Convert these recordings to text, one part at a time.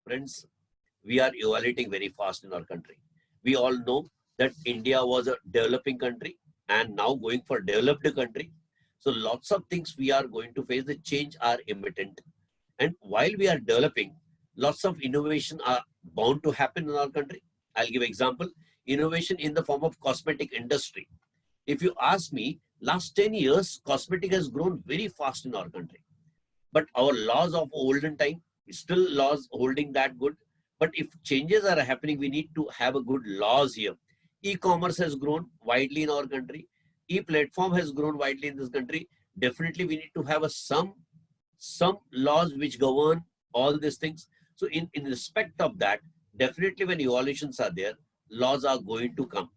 Friends, we are evaluating very fast in our country. We all know that India was a developing country and now going for developed country. So lots of things we are going to face. The change are imminent. And while we are developing, lots of innovation are bound to happen in our country. I'll give example. Innovation in the form of cosmetic industry. If you ask me, last 10 years, cosmetic has grown very fast in our country. But our laws of olden time, still laws holding that good. But if changes are happening, we need to have a good laws here. E-commerce has grown widely in our country. E-platform has grown widely in this country. Definitely we need to have some laws which govern all these things. So in respect of that, definitely when evaluations are there, laws are going to come.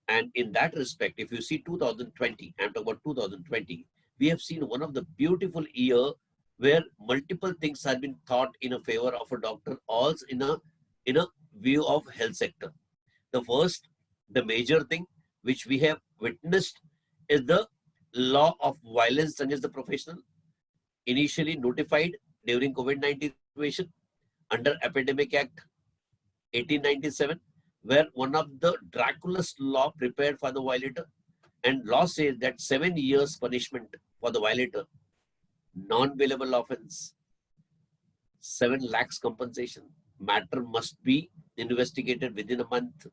And in that respect, if you see 2020, I'm talking about 2020, we have seen one of the beautiful year where multiple things have been thought in a favor of a doctor, also in a view of health sector. The first, the major thing which we have witnessed is the law of violence against the professional, initially notified during COVID-19 situation under Epidemic Act 1897, where one of the Dracula's law prepared for the violator, and law says that 7 years punishment for the violator, non-bailable offense, 7 lakhs compensation, matter must be investigated within a month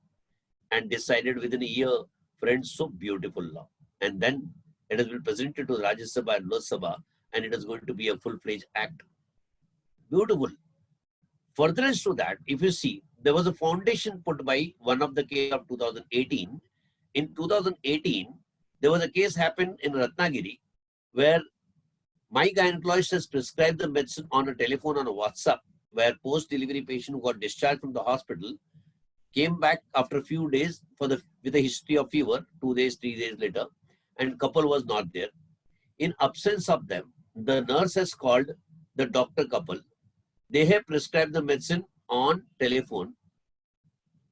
and decided within a year. Friends, so beautiful law. And then it has been presented to Rajya Sabha and Lok Sabha, and it is going to be a full-fledged act. Beautiful. Furtherance to that, if you see, there was a foundation put by one of the case of 2018. In 2018, there was a case happened in Ratnagiri where my gynecologist has prescribed the medicine on a telephone, on a WhatsApp, where post-delivery patient who got discharged from the hospital came back after a few days with a history of fever, 2 days, 3 days later, and couple was not there. In absence of them, the nurse has called the doctor couple. They have prescribed the medicine on telephone.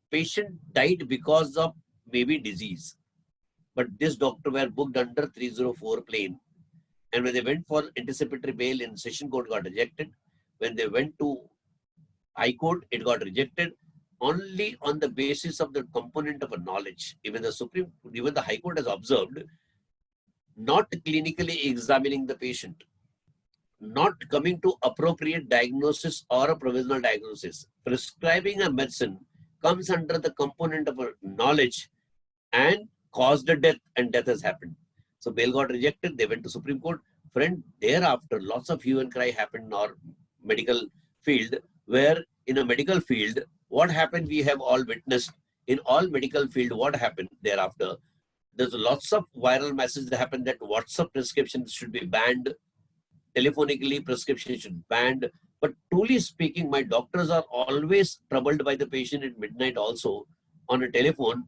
Patient died because of maybe disease. But this doctor were booked under 304 plane. And when they went for anticipatory bail in session court, got rejected. When they went to High Court, it got rejected only on the basis of the component of a knowledge. Even the High Court has observed, not clinically examining the patient, not coming to appropriate diagnosis or a provisional diagnosis. Prescribing a medicine comes under the component of a knowledge and caused a death, and death has happened. So bail got rejected, they went to Supreme Court. Friend, thereafter, lots of hue and cry happened in our medical field, where in a medical field, what happened, we have all witnessed. In all medical field, what happened thereafter, there's lots of viral messages that happened that WhatsApp prescriptions should be banned, telephonically prescription should be banned. But truly speaking, my doctors are always troubled by the patient at midnight also on a telephone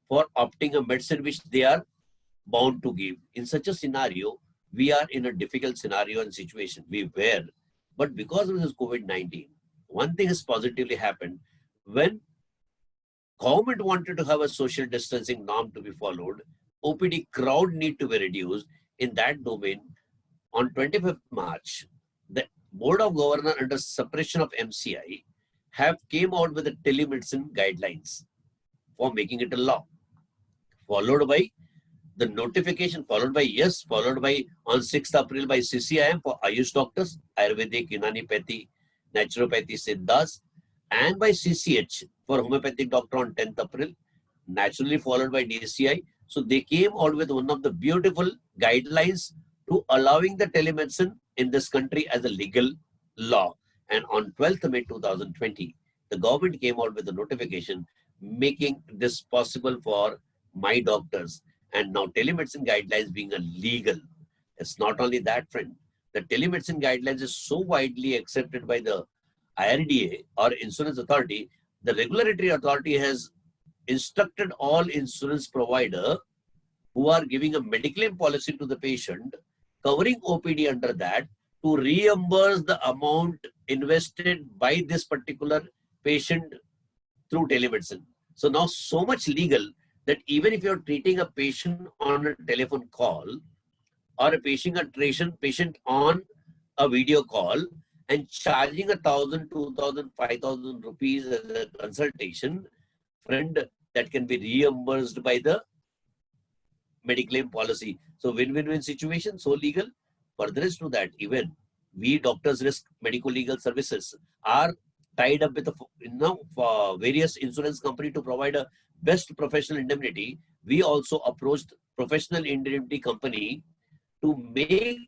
for opting a medicine which they are bound to give. In such a scenario, we are in a difficult scenario and situation. We were. But because of this COVID-19, one thing has positively happened. When government wanted to have a social distancing norm to be followed, OPD crowd need to be reduced. In that domain, on 25th March, the Board of Governors under suppression of MCI have came out with the telemedicine guidelines for making it a law, followed by the notification, followed by on 6th April by CCIM for Ayush doctors, Ayurvedic, Unanipathy, Naturopathy, Siddhas, and by CCH for homeopathic doctor on 10th April, naturally followed by DCI. So they came out with one of the beautiful guidelines to allowing the telemedicine in this country as a legal law. And on 12th May 2020, the government came out with a notification making this possible for my doctors. And now telemedicine guidelines being a legal. It's not only that, friend. The telemedicine guidelines is so widely accepted by the IRDA or insurance authority. The regulatory authority has instructed all insurance provider who are giving a medical policy to the patient, covering OPD under that, to reimburse the amount invested by this particular patient through telemedicine. So now so much legal that even if you're treating a patient on a telephone call or a patient on a video call, and charging 1,000, 2,000, 5,000 rupees as a consultation, friend, that can be reimbursed by the Mediclaim policy. So win-win-win situation, so legal. Further to that, even we Doctors Risk Medical Legal Services are tied up with various insurance company to provide a best professional indemnity. We also approached professional indemnity company to make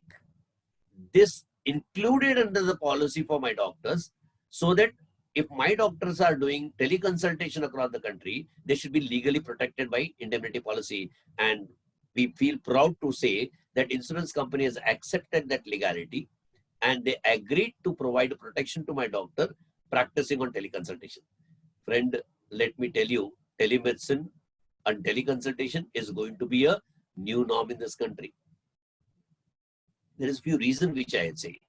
this included under the policy for my doctors, so that if my doctors are doing teleconsultation across the country, they should be legally protected by indemnity policy. And we feel proud to say that insurance company has accepted that legality and they agreed to provide protection to my doctor practicing on teleconsultation. Friend, let me tell you, telemedicine and teleconsultation is going to be a new norm in this country. There is few reasons which I would say.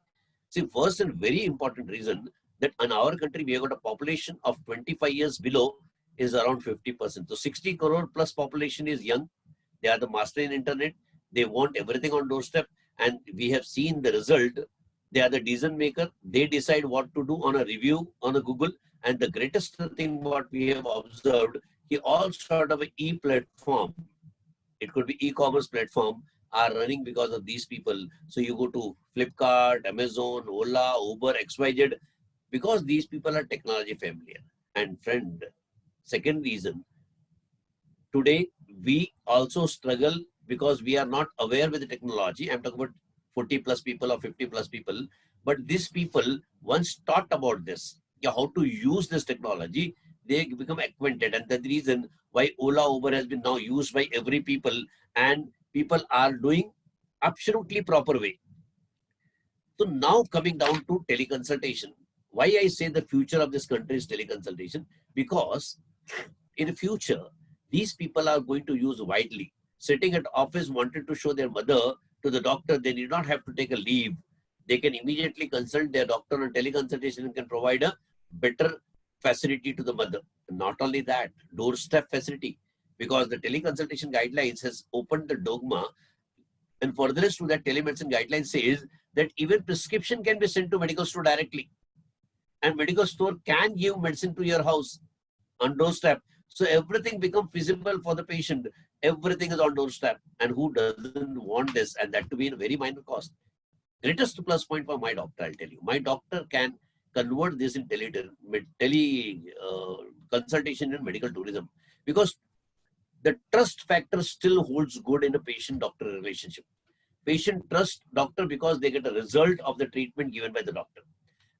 See, first and very important reason, that in our country we have got a population of 25 years below is around 50%. So 60 crore plus population is young. They are the master in internet. They want everything on doorstep, and we have seen the result. They are the decision maker. They decide what to do on a review on a Google. And the greatest thing what we have observed, all sort of e-platform, it could be e-commerce platform, are running because of these people. So you go to Flipkart, Amazon, Ola, Uber, XYZ, because these people are technology familiar. And friend, second reason, today we also struggle because we are not aware with the technology. I'm talking about 40 plus people or 50 plus people, but these people once taught about this, how to use this technology, they become acquainted. And that's the reason why Ola, Uber has been now used by every people, and people are doing absolutely proper way. So now coming down to teleconsultation, why I say the future of this country is teleconsultation, because in the future, these people are going to use widely. Sitting at office, wanted to show their mother to the doctor, they need not have to take a leave. They can immediately consult their doctor on teleconsultation and can provide a better facility to the mother. Not only that, doorstep facility, because the teleconsultation guidelines has opened the dogma, and further to that, telemedicine guidelines says that even prescription can be sent to medical store directly, and medical store can give medicine to your house on doorstep. So everything becomes feasible for the patient. Everything is on doorstep, and who doesn't want this, and that to be in a very minor cost. Greatest plus point for my doctor, I'll tell you. My doctor can convert this in consultation in medical tourism, because the trust factor still holds good in a patient-doctor relationship. Patient trust doctor because they get a result of the treatment given by the doctor.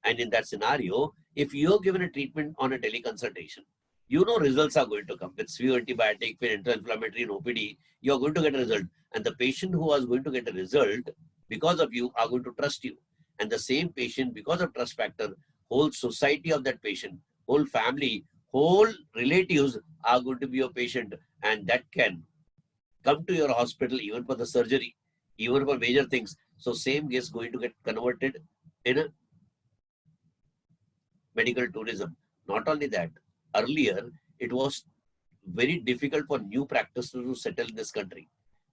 And in that scenario, if you're given a treatment on a teleconsultation, you know results are going to come. With few antibiotic, with anti-inflammatory in OPD, you're going to get a result. And the patient who is going to get a result because of you are going to trust you. And the same patient, because of trust factor, whole society of that patient, whole family, whole relatives are going to be your patient, and that can come to your hospital even for the surgery, even for major things. So same is going to get converted in a medical tourism. Not only that, earlier it was very difficult for new practitioners to settle in this country.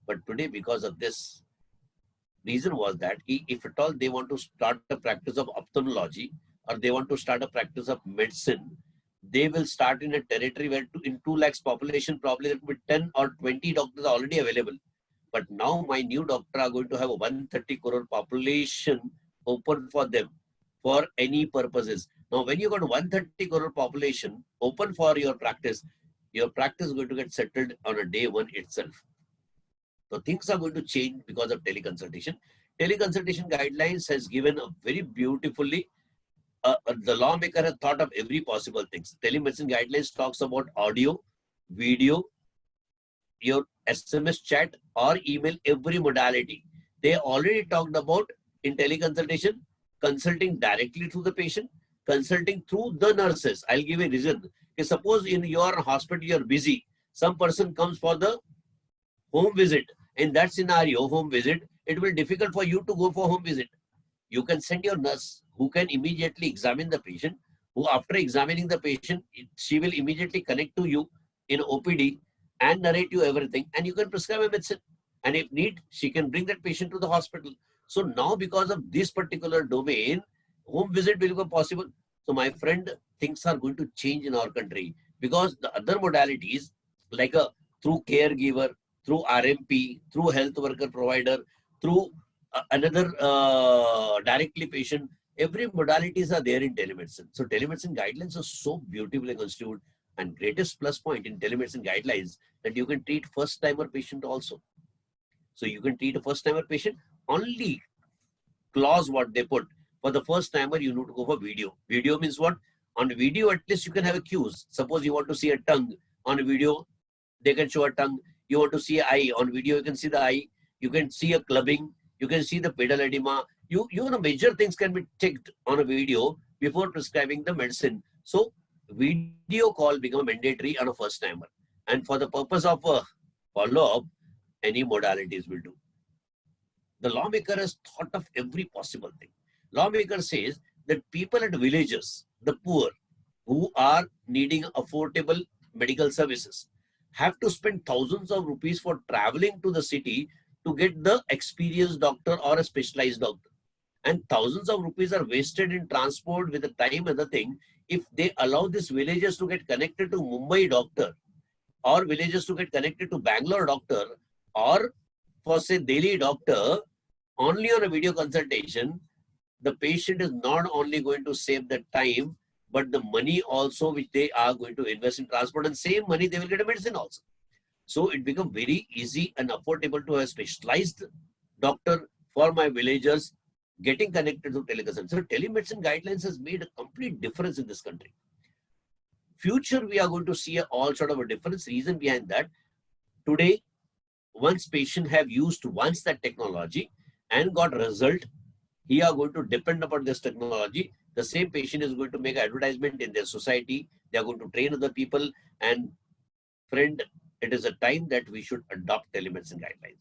But today, because of this, reason was that if at all they want to start a practice of ophthalmology, or they want to start a practice of medicine, they will start in a territory where in 2 lakhs population, probably there will be 10 or 20 doctors already available. But now my new doctor are going to have a 130 crore population open for them for any purposes. Now, when you got 130 crore population open for your practice is going to get settled on a day one itself. So things are going to change because of teleconsultation. Teleconsultation guidelines has given a very beautifully, the lawmaker has thought of every possible things. Telemedicine guidelines talks about audio, video, your SMS chat or email, every modality. They already talked about in teleconsultation, consulting directly to the patient, consulting through the nurses. I'll give a reason. Suppose in your hospital, you're busy. Some person comes for the home visit. In that scenario, home visit, it will be difficult for you to go for home visit. You can send your nurse who can immediately examine the patient, who after examining the patient, she will immediately connect to you in OPD and narrate you everything, and you can prescribe a medicine. And if need, she can bring that patient to the hospital. So now because of this particular domain, home visit will become possible. So my friend, things are going to change in our country because the other modalities like a through caregiver, through RMP, through health worker provider, through another directly patient, every modalities are there in telemedicine. So telemedicine guidelines are so beautifully constituted, and greatest plus point in telemedicine guidelines that you can treat first timer patient also. So you can treat a first timer patient. Only clause what they put, for the first timer you need to go for video. Video means what? On video at least you can have a cues. Suppose you want to see a tongue, on a video they can show a tongue. You want to see an eye, on video you can see the eye. You can see a clubbing, you can see the pedal edema. You know, major things can be checked on a video before prescribing the medicine. So video call become mandatory on a first timer, and for the purpose of a follow-up, any modalities will do. The lawmaker has thought of every possible thing. Lawmaker says that people at villages, the poor, who are needing affordable medical services, have to spend thousands of rupees for traveling to the city to get the experienced doctor or a specialized doctor. And thousands of rupees are wasted in transport with the time and the thing. If they allow these villages to get connected to Mumbai doctor, or villages to get connected to Bangalore doctor, or for say Delhi doctor, only on a video consultation, the patient is not only going to save the time, but the money also which they are going to invest in transport, and same money they will get a medicine also. So it becomes very easy and affordable to have a specialized doctor for my villagers getting connected to teleconsult. So telemedicine guidelines has made a complete difference in this country. Future, we are going to see all sort of a difference. Reason behind that, today, once patient have used once that technology and got result, he are going to depend upon this technology. The same patient is going to make advertisement in their society. They are going to train other people. And friend, it is a time that we should adopt telemedicine guidelines.